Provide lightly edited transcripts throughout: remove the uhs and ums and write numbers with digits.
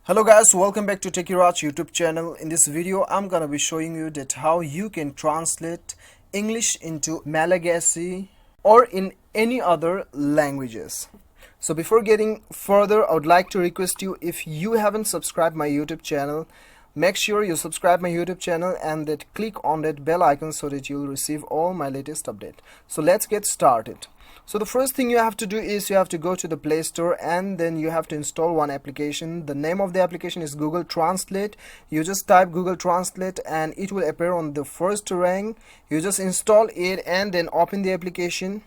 Hello guys, welcome back to TechieRaj YouTube channel. In this video I'm gonna be showing you that how you can translate English into Malagasy or in any other languages. So before getting further, I would like to request you, if you haven't subscribed my YouTube channel, make sure you subscribe my YouTube channel and that click on that bell icon so that you'll receive all my latest update. So let's get started. So the first thing you have to do is you have to go to the Play Store and then you have to install one application. The name of the application is Google Translate. You just type Google Translate and it will appear on the first rank. You just install it and then open the application.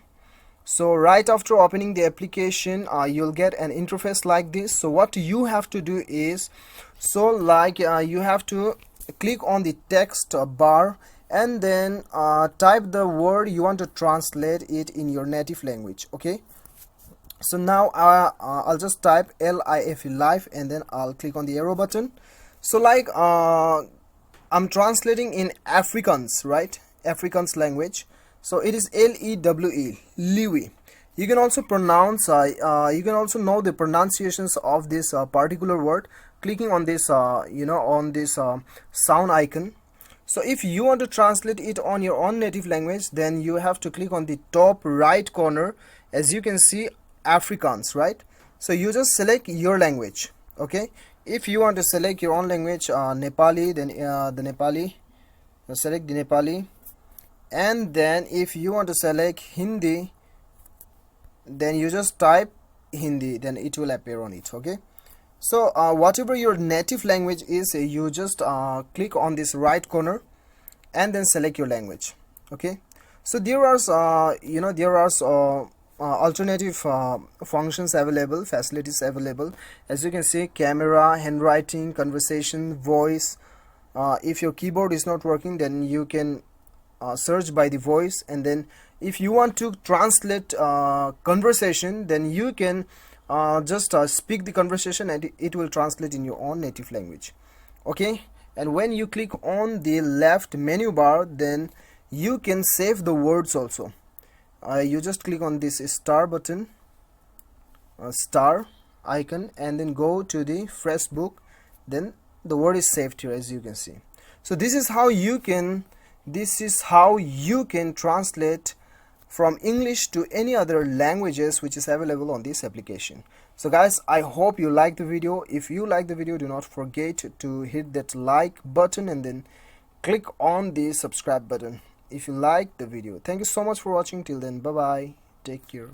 So right after opening the application, you'll get an interface like this. So what you have to do is, you have to click on the text bar and then type the word you want to translate it in your native language. Okay, so now I'll just type LIFE, life, and then I'll click on the arrow button. So I'm translating in Afrikaans, right? Afrikaans language. So it is LEWE, Liwi. You can also pronounce you can also know the pronunciations of this particular word clicking on this on this sound icon. So if you want to translate it on your own native language, then you have to click on the top right corner. As you can see, Afrikaans, right? So you just select your language. Okay, if you want to select your own language, Nepali, then the Nepali, select the Nepali. And then if you want to select Hindi, then you just type Hindi, then it will appear on it. Okay, so whatever your native language is, you just click on this right corner and then select your language. Okay, so there are alternative functions available, facilities available. As you can see, camera, handwriting, conversation, voice. If your keyboard is not working, then you can search by the voice, and then if you want to translate conversation, then you can just speak the conversation and it will translate in your own native language. Okay, and when you click on the left menu bar, then you can save the words also. You just click on this star button, star icon, and then go to the fresh book, then the word is saved here, as you can see. So this is how you can translate from English to any other languages which is available on this application. So guys, I hope you like the video. If you like the video, do not forget to hit that like button and then click on the subscribe button if you like the video. Thank you so much for watching. Till then, bye bye, take care.